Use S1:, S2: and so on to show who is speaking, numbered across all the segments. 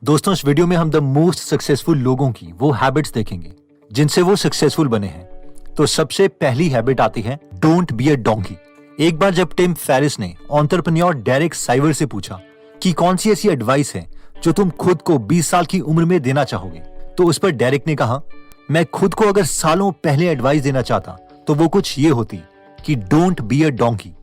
S1: दोस्तों, इस वीडियो में हम द मोस्ट सक्सेसफुल लोगों की वो हैबिट्स देखेंगे जिनसे वो सक्सेसफुल बने हैं। तो सबसे पहली हैबिट आती है डोंट बी अ डोंकी। एक बार जब टिम फेरिस ने एंटरप्रेन्योर डेरेक साइवर से पूछा कि कौन सी ऐसी एडवाइस है जो तुम खुद को 20 साल की उम्र में देना चाहोगे, तो उस पर डेरेक ने कहा, मैं खुद को अगर सालों पहले एडवाइस देना चाहता तो वो कुछ ये होती कि don't be a donkey.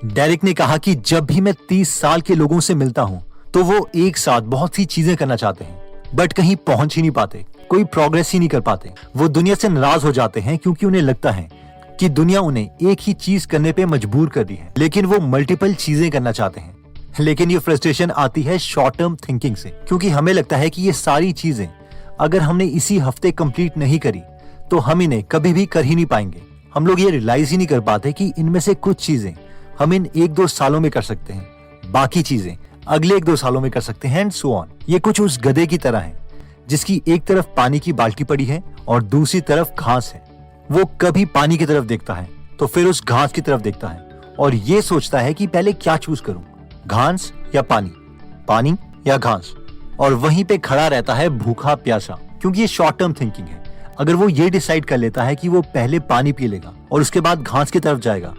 S1: Derek ने कहा कि जब भी मैं 30 साल के लोगों से मिलता हूँ तो वो एक साथ बहुत सी चीजें करना चाहते हैं बट कहीं पहुंच ही नहीं पाते, कोई प्रोग्रेस ही नहीं कर पाते। वो दुनिया से नाराज हो जाते हैं क्योंकि उन्हें लगता है कि दुनिया उन्हें एक ही चीज करने पे मजबूर कर दी है, लेकिन वो मल्टीपल चीजें करना चाहते हैं। लेकिन ये फ्रस्ट्रेशन आती है शॉर्ट टर्म थिंकिंग से, क्योंकि हमें लगता है कि ये सारी चीजें अगर हमने इसी हफ्ते कंप्लीट नहीं करी तो हम इन्हें कभी भी कर ही नहीं पाएंगे। हम लोग ये रियलाइज ही नहीं कर पाते कि इनमें से कुछ चीजें हम इन 1-2 सालों में कर सकते हैं, बाकी चीजें अगले 1-2 सालों में कर सकते हैं एंड सो ऑन। ये कुछ उस गधे की तरह है जिसकी एक तरफ पानी की बाल्टी पड़ी है और दूसरी तरफ घास है। वो कभी पानी की तरफ देखता है तो फिर उस घास की तरफ देखता है और ये सोचता है कि पहले क्या चूज करूं, घास या पानी, पानी या घास, और वहीं पे खड़ा रहता है भूखा प्यासा, क्योंकि ये शॉर्ट टर्म थिंकिंग है। अगर वो ये डिसाइड कर लेता है कि वो पहले पानी पी लेगा और उसके बाद घास की तरफ जाएगा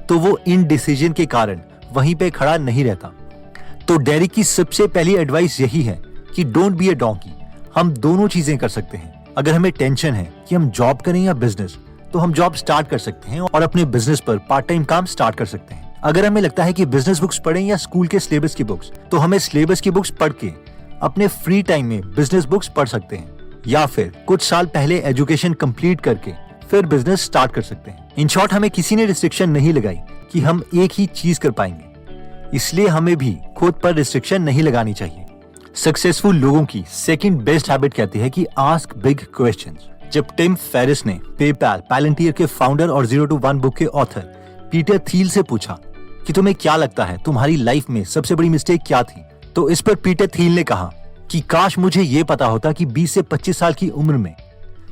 S1: तो वो इनडिसीजन के कारण वहीं पे खड़ा नहीं रहता। तो डेरेक की सबसे पहली एडवाइस यही है कि डोंट बी अ डोंकी। हम दोनों चीजें कर सकते हैं। अगर हमें टेंशन है कि हम जॉब करें या बिजनेस, तो हम जॉब स्टार्ट कर सकते हैं और अपने बिजनेस पर पार्ट टाइम काम स्टार्ट कर सकते हैं। अगर हमें लगता है कि बिजनेस बुक्स पढ़ें या स्कूल के सिलेबस की बुक्स, तो हमें सिलेबस की बुक्स पढ़ के अपने फ्री टाइम में बिजनेस बुक्स पढ़ सकते हैं, या फिर कुछ साल पहले एजुकेशन कंप्लीट करके फिर बिजनेस स्टार्ट कर सकते हैं। इन शॉर्ट, हमें किसी ने रिस्ट्रिक्शन नहीं लगाई कि हम एक ही चीज कर पाएंगे, इसलिए हमें भी खुद पर रिस्ट्रिक्शन नहीं लगानी चाहिए। सक्सेसफुल लोगों की सेकंड बेस्ट हैबिट कहती है कि आस्क बिग क्वेश्चंस। जब टिम फेरिस ने पेपैल, पैलेंटियर के फाउंडर और 0 to 1 बुक के ऑथर पीटर थील से पूछा कि तुम्हें क्या लगता है तुम्हारी लाइफ में सबसे बड़ी मिस्टेक क्या थी, तो इस पर पीटर थील ने कहा कि काश मुझे ये पता होता कि 20 से 25 साल की उम्र में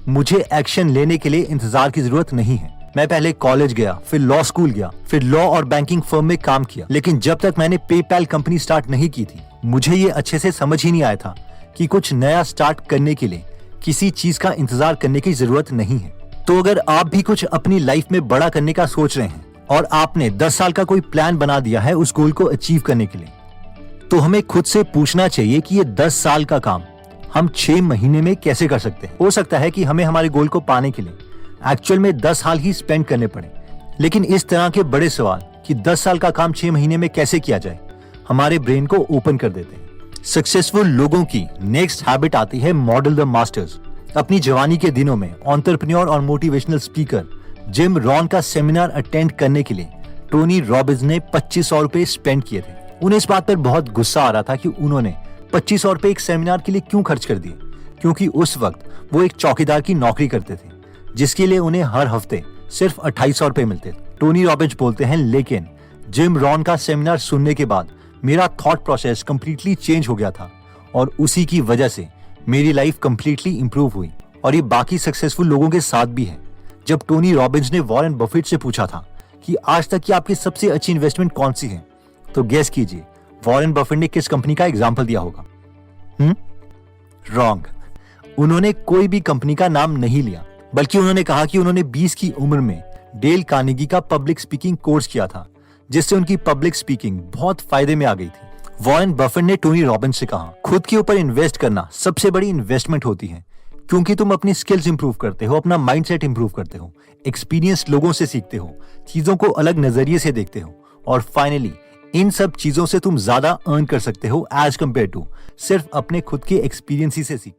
S1: मुझे एक्शन लेने के लिए इंतजार की जरूरत नहीं है। मैं पहले कॉलेज गया, फिर लॉ स्कूल गया, फिर लॉ और बैंकिंग फर्म में काम किया, लेकिन जब तक मैंने पेपैल कंपनी स्टार्ट नहीं की थी, मुझे ये अच्छे से समझ ही नहीं आया था कि कुछ नया स्टार्ट करने के लिए किसी चीज का इंतजार करने की जरूरत नहीं है। तो अगर आप भी कुछ अपनी लाइफ में बड़ा करने का सोच रहे हैं और आपने 10 साल का कोई प्लान बना दिया है उस गोल को अचीव करने के लिए, तो हमें खुद से पूछना चाहिए कि ये 10 साल का काम हम 6 महीने में कैसे कर सकते हैं। हो सकता है कि हमें हमारे गोल को पाने के लिए एक्चुअल में 10 साल ही स्पेंड करने पड़े, लेकिन इस तरह के बड़े सवाल कि 10 साल का काम 6 महीने में कैसे किया जाए, हमारे ब्रेन को ओपन कर देते हैं। सक्सेसफुल लोगों की नेक्स्ट हैबिट आती है मॉडल द मास्टर्स। अपनी जवानी के दिनों में एंटरप्रेन्योर और मोटिवेशनल स्पीकर जिम रॉन का सेमिनार अटेंड करने के लिए टोनी रॉबिन्स ने 2500 रुपए स्पेंड किए थे। उन्हें इस बात पर बहुत गुस्सा आ रहा था कि उन्होंने 2500 रुपए एक सेमिनार के लिए क्यों खर्च कर दिए, क्योंकि उस वक्त वो एक चौकीदार की नौकरी करते थे जिसके लिए उन्हें हर हफ्ते सिर्फ 2800 रुपए मिलते थे। टोनी रॉबिन्स बोलते हैं, लेकिन जिम रॉन का सेमिनार सुनने के बाद मेरा थॉट प्रोसेस कंप्लीटली चेंज हो गया था और उसी की वजह से मेरी लाइफ कंप्लीटली इंप्रूव हुई। और ये बाकी सक्सेसफुल लोगों के साथ भी है। जब टोनी रॉबिन्स ने वॉरेन बफेट से पूछा था कि आज तक की आपकी सबसे अच्छी इन्वेस्टमेंट कौन सी है, तो गेस कीजिए वॉरेन बफेट ने किस कंपनी का एग्जाम्पल दिया होगा। रॉन्ग। उन्होंने कोई भी कंपनी का नाम नहीं लिया, बल्कि उन्होंने कहा कि उन्होंने 20 की उम्र में डेल कार्नेगी का पब्लिक स्पीकिंग कोर्स किया था, जिससे उनकी पब्लिक स्पीकिंग बहुत फायदे में आ गई थी। वॉरेन बफेट ने टोनी रॉबिन्स से कहा, खुद के ऊपर इन्वेस्ट करना सबसे बड़ी इन्वेस्टमेंट होती है, क्योंकि तुम अपनी स्किल्स इंप्रूव करते हो, अपना माइंडसेट इंप्रूव करते हो, एक्सपीरियंस लोगों से सीखते हो, चीजों को अलग नजरिए से देखते हो, और फाइनली इन सब चीजों से तुम ज्यादा अर्न कर सकते हो एज कम्पेयर टू सिर्फ अपने खुद के एक्सपीरियंस ही से सीख।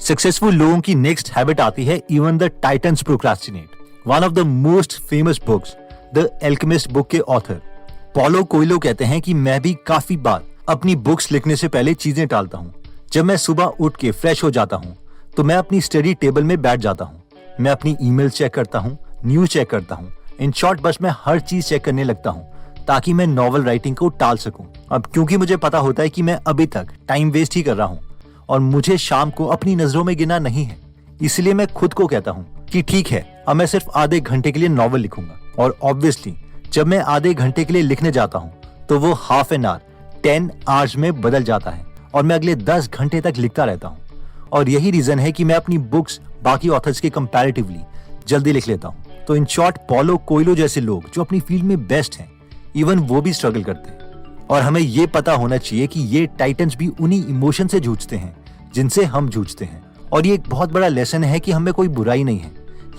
S1: सक्सेसफुल लोगों की नेक्स्ट हैबिट आती है even the titans procrastinate. One of the most famous books, the alchemist book के ऑथर पॉलो कोएल्हो कहते हैं कि मैं भी काफी बार अपनी बुक्स लिखने से पहले चीजें टालता हूँ। जब मैं सुबह उठ के फ्रेश हो जाता हूँ तो मैं अपनी स्टडी टेबल में बैठ जाता हूँ, मैं अपनी ईमेल चेक करता हूँ, न्यूज चेक करता हूँ, इन शॉर्ट बस मैं हर चीज चेक करने लगता हूँ ताकि मैं नॉवल राइटिंग को टाल सकूं। अब क्योंकि मुझे पता होता है कि मैं अभी तक टाइम वेस्ट ही कर रहा हूं और मुझे शाम को अपनी नजरों में गिना नहीं है, इसलिए मैं खुद को कहता हूं कि ठीक है, अब मैं सिर्फ आधे घंटे के लिए नॉवल लिखूंगा। और ऑब्वियसली जब मैं आधे घंटे के लिए लिखने जाता हूं तो वो हाफ एन आवर 10 आवर्स में बदल जाता है और मैं अगले 10 घंटे तक लिखता रहता हूँ। और यही रीजन है कि मैं अपनी बुक्स बाकी ऑथर्स के कंपैरेटिवली जल्दी लिख लेता हूँ। तो इन शॉर्ट, पॉलो कोयलो जैसे लोग जो अपनी फील्ड में बेस्ट हैं, इवन वो भी स्ट्रगल करते हैं। और हमें ये पता होना चाहिए कि ये टाइटन्स भी उन्हीं इमोशन से जूझते हैं जिनसे हम जूझते हैं। और ये एक बहुत बड़ा लेसन है कि हमें कोई बुराई नहीं है,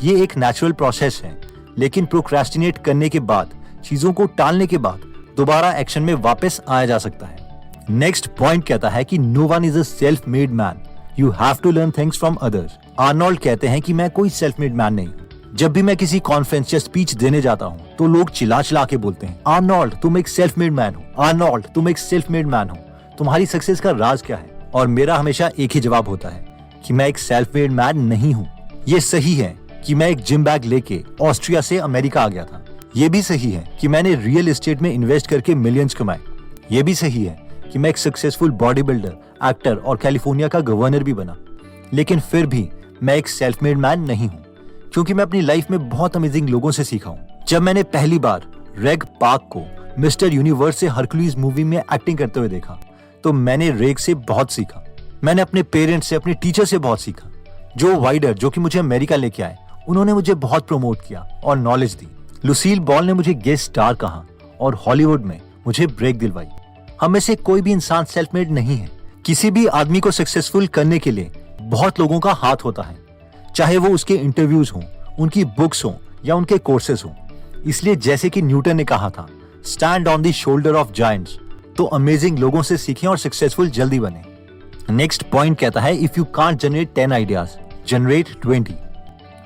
S1: ये एक नेचुरल प्रोसेस है। लेकिन प्रोक्रेस्टिनेट करने के बाद, चीजों को टालने के बाद दोबारा एक्शन में वापस आया जा सकता है। नेक्स्ट पॉइंट कहता है कि no one is a self made man, you have to learn things from others. Arnold कहते हैं कि मैं कोई सेल्फ मेड मैन नहीं। जब भी मैं किसी कॉन्फ्रेंस या स्पीच देने जाता हूँ तो लोग चिल्ला चिल्ला के बोलते हैं, आर्नोल्ड तुम एक सेल्फ मेड मैन हो, आर्नोल्ड तुम एक सेल्फ मेड मैन हो, तुम्हारी सक्सेस का राज क्या है? और मेरा हमेशा एक ही जवाब होता है कि मैं एक सेल्फ मेड मैन नहीं हूँ। ये सही है कि मैं एक जिम बैग लेके ऑस्ट्रिया से अमेरिका आ गया था। ये भी सही है कि मैंने रियल एस्टेट में इन्वेस्ट करके मिलियंस कमाए। ये भी सही है कि मैं एक सक्सेसफुल बॉडी बिल्डर, एक्टर और कैलिफोर्निया का गवर्नर भी बना। लेकिन फिर भी मैं एक सेल्फ मेड मैन नहीं हूँ, क्योंकि मैं अपनी लाइफ में बहुत अमेजिंग लोगों से सीखा हूँ। जब मैंने पहली बार रेग पार्क को मिस्टर यूनिवर्स से हरक्यूलिस मूवी में एक्टिंग करते हुए देखा तो मैंने रेग से बहुत सीखा। मैंने अपने पेरेंट्स से, अपने टीचर से बहुत सीखा। जो वाइडर, जो कि मुझे अमेरिका लेके आए, उन्होंने मुझे बहुत प्रमोट किया और नॉलेज दी। लुसील बॉल ने मुझे गेस्ट स्टार कहा और हॉलीवुड में मुझे ब्रेक दिलवाई। हम में से कोई भी इंसान सेल्फ मेड नहीं है। किसी भी आदमी को सक्सेसफुल करने के लिए बहुत लोगों का हाथ होता है, चाहे वो उसके इंटरव्यूज हों, उनकी बुक्स हों या उनके कोर्सेज हों। इसलिए जैसे कि न्यूटन ने कहा था, stand on the shoulder of giants. तो अमेजिंग लोगों से सीखें और सक्सेसफुल जल्दी बने। नेक्स्ट पॉइंट कहता है, if you can't generate 10 ideas, generate 20।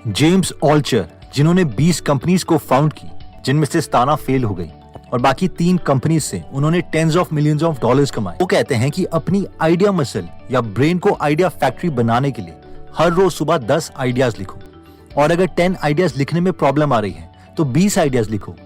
S1: James Altucher, जिन्होंने 20 कंपनीज को फाउंड की, जिनमें से 17 फेल हो गई और बाकी 3 कंपनीज से उन्होंने tens of millions of dollars कमाए, वो कहते हैं कि अपनी आइडिया मसल या ब्रेन को आइडिया फैक्ट्री बनाने के लिए हर रोज सुबह 10 आइडियाज लिखो। और अगर 10 आइडियाज लिखने में प्रॉब्लम आ रही है तो 20 आइडियाज लिखो।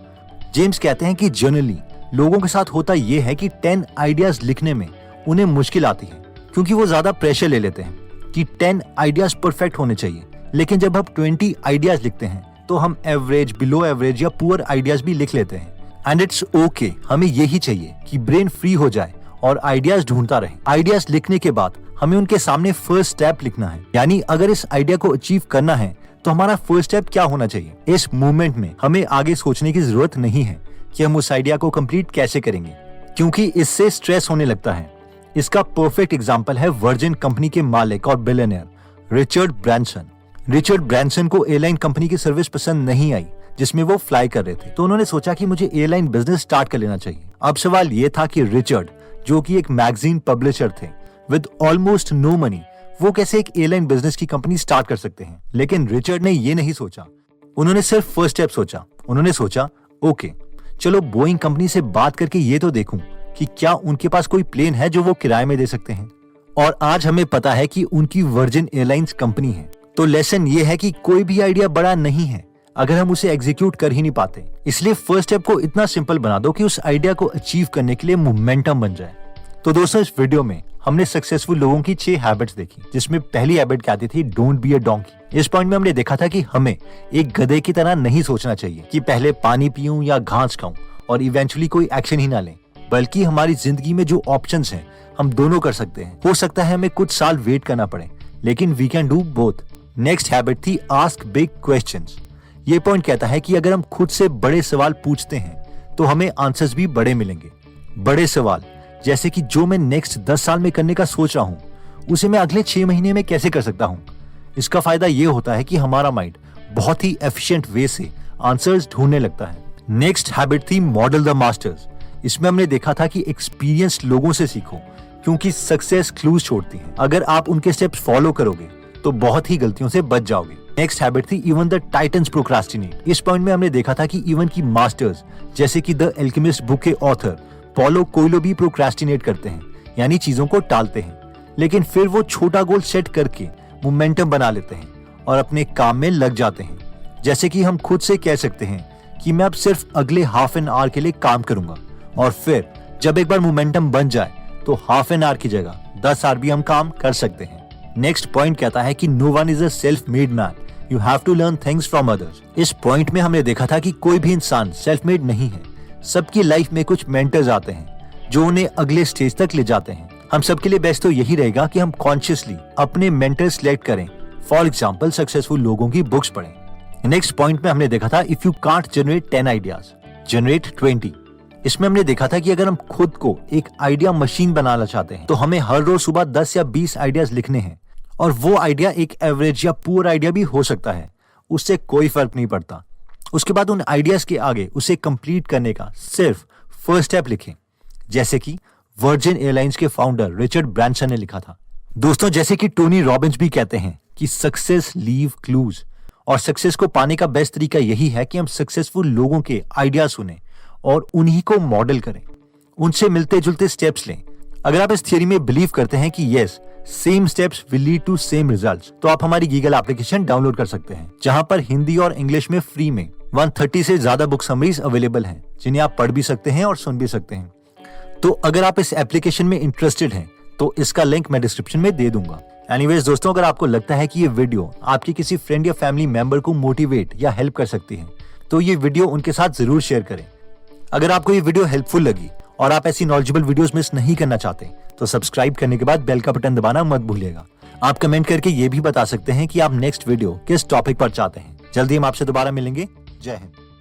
S1: जेम्स कहते हैं कि जनरली लोगों के साथ होता यह है कि 10 आइडियाज लिखने में उन्हें मुश्किल आती है, क्योंकि वो ज्यादा प्रेशर ले लेते हैं कि 10 आइडियाज परफेक्ट होने चाहिए। लेकिन जब हम 20 आइडियाज लिखते हैं तो हम एवरेज, बिलो एवरेज या पुअर आइडियाज भी लिख लेते हैं। एंड इट्स ओके, हमें यही चाहिए कि ब्रेन फ्री हो जाए और आइडियाज ढूंढता रहे। आइडियाज लिखने के बाद हमें उनके सामने फर्स्ट स्टेप लिखना है, यानी अगर इस आइडिया को अचीव करना है तो हमारा फर्स्ट स्टेप क्या होना चाहिए। इस मूवमेंट में हमें आगे सोचने की जरूरत नहीं है कि हम उस आइडिया को कंप्लीट कैसे करेंगे, क्योंकि इससे स्ट्रेस होने लगता है। इसका परफेक्ट एग्जांपल है वर्जिन कंपनी के मालिक और billionaire Richard Branson. Richard Branson को एयरलाइन कंपनी की सर्विस पसंद नहीं आई जिसमें वो फ्लाई कर रहे थे, तो उन्होंने सोचा कि मुझे एयरलाइन बिजनेस स्टार्ट कर लेना चाहिए। अब सवाल ये था कि रिचर्ड, जो कि एक मैगजीन पब्लिशर थे विद ऑलमोस्ट नो मनी, वो कैसे एक एयरलाइन बिजनेस की कंपनी स्टार्ट कर सकते हैं। लेकिन रिचर्ड ने ये नहीं सोचा, उन्होंने सिर्फ फर्स्ट स्टेप सोचा। उन्होंने सोचा, ओके चलो बोइंग कंपनी से बात करके ये तो देखूं कि क्या उनके पास कोई प्लेन है जो वो किराए में दे सकते हैं। और आज हमें पता है कि उनकी वर्जिन एयरलाइंस कंपनी है। तो लेसन ये है कि कोई भी आइडिया बड़ा नहीं है अगर हम उसे एग्जीक्यूट कर ही नहीं पाते। इसलिए फर्स्ट स्टेप को इतना सिंपल बना दो कि उस आइडिया को अचीव करने के लिए मोमेंटम बन जाए। तो दोस्तों, इस वीडियो में हमने सक्सेसफुल लोगों की 6 हैबिट्स देखी, जिसमें पहली हैबिट क्या थी, डोंट बी अ डोंकी। इस पॉइंट में हमने देखा था कि हमें एक गधे की तरह नहीं सोचना चाहिए कि पहले पानी पीऊं या घास खाऊं और इवेंचुअली कोई एक्शन ही ना लें, बल्कि हमारी जिंदगी में जो ऑप्शंस हैं हम दोनों कर सकते हैं। हो सकता है हमें कुछ साल वेट करना पड़े, लेकिन we can do both. Next habit थी आस्क बिग क्वेश्चंस। ये पॉइंट कहता है कि अगर हम खुद से बड़े सवाल पूछते हैं तो हमें आंसर्स भी बड़े मिलेंगे। बड़े सवाल जैसे कि जो मैं नेक्स्ट 10 साल में करने का सोच रहा हूँ उसे मैं अगले 6 महीने में कैसे कर सकता हूँ। इसका फायदा ये होता है कि हमारा माइंड बहुत ही एफिशिएंट वे से आंसर्स ढूंढने लगता है। नेक्स्ट हैबिट थी मॉडल द मास्टर्स। इसमें हमने देखा था कि एक्सपीरियंस्ड लोगों से सीखो, क्योंकि सक्सेस क्लूज छोड़ती है। अगर आप उनके स्टेप्स फॉलो करोगे तो बहुत ही गलतियों से बच जाओगे। नेक्स्ट हैबिट थी इवन द टाइटन्स प्रोक्रास्टिनेट। इस पॉइंट में हमने देखा था कि इवन की मास्टर्स जैसे कि द एल्केमिस्ट बुक के ऑथर पॉलो कोयलो भी प्रोक्रास्टिनेट करते हैं, यानी चीजों को टालते हैं। लेकिन फिर वो छोटा गोल सेट करके मोमेंटम बना लेते हैं और अपने काम में लग जाते हैं। जैसे कि हम खुद से कह सकते हैं कि मैं अब सिर्फ अगले हाफ एन आवर के लिए काम करूंगा, और फिर जब एक बार मोमेंटम बन जाए तो हाफ एन आवर की जगह 10 आवर भी हम काम कर सकते हैं। नेक्स्ट पॉइंट कहता है कि no one is a self made man, you have to learn things from others. इस पॉइंट में हमने देखा था कि कोई भी इंसान सेल्फ मेड नहीं है। सबकी लाइफ में कुछ मेंटर्स आते हैं जो उन्हें अगले स्टेज तक ले जाते हैं। हम सबके लिए बेस्ट तो यही रहेगा कि हम कॉन्शियसली अपने मेंटर सिलेक्ट करें। फॉर एग्जाम्पल सक्सेसफुल लोगों की बुक्स पढ़ें। नेक्स्ट पॉइंट में हमने देखा था if you can't generate 10 ideas generate 20। इसमें हमने देखा था कि अगर हम खुद को एक आइडिया मशीन बनाना चाहते हैं तो हमें हर रोज सुबह 10 या 20 आइडियाज लिखने हैं, और वो आइडिया एक एवरेज या पुअर आइडिया भी हो सकता है, उससे कोई फर्क नहीं पड़ता। उसके बाद उन आइडियाज के आगे उसे कंप्लीट करने का सिर्फ फर्स्ट स्टेप लिखें, जैसे कि वर्जिन एयरलाइंस के फाउंडर रिचर्ड ब्रांसन ने लिखा था। दोस्तों, जैसे कि टोनी रॉबिन्स भी कहते हैं कि सक्सेस लीव क्लूज, और सक्सेस को पाने का बेस्ट तरीका यही है कि हम सक्सेसफुल लोगों के आइडिया सुने और उन्हीं को मॉडल करें, उनसे मिलते जुलते स्टेप्स लें। अगर आप इस थियरी में बिलीव करते हैं कि yes same steps will lead to same results, तो आप हमारी गीगल एप्लीकेशन डाउनलोड कर सकते हैं, जहां पर हिंदी और इंग्लिश में फ्री में 130 से ज्यादा बुक समरीज अवेलेबल हैं, जिन्हें आप पढ़ भी सकते हैं और सुन भी सकते हैं। तो अगर आप इस एप्लीकेशन में इंटरेस्टेड हैं तो इसका लिंक मैं डिस्क्रिप्शन में दे दूंगा। एनीवेज दोस्तों, अगर आपको लगता है कि ये वीडियो आपके किसी फ्रेंड या फैमिली मेंबर को मोटिवेट या हेल्प कर सकती है तो ये वीडियो उनके साथ जरूर शेयर करें। अगर आपको ये वीडियो हेल्पफुल लगी और आप ऐसी नॉलेजेबल वीडियोस मिस नहीं करना चाहते तो सब्सक्राइब करने के बाद बेल का बटन दबाना मत भूलिएगा। आप कमेंट करके ये भी बता सकते हैं कि आप नेक्स्ट वीडियो किस टॉपिक पर चाहते हैं। जल्दी हम आपसे दोबारा मिलेंगे। जय हिंद।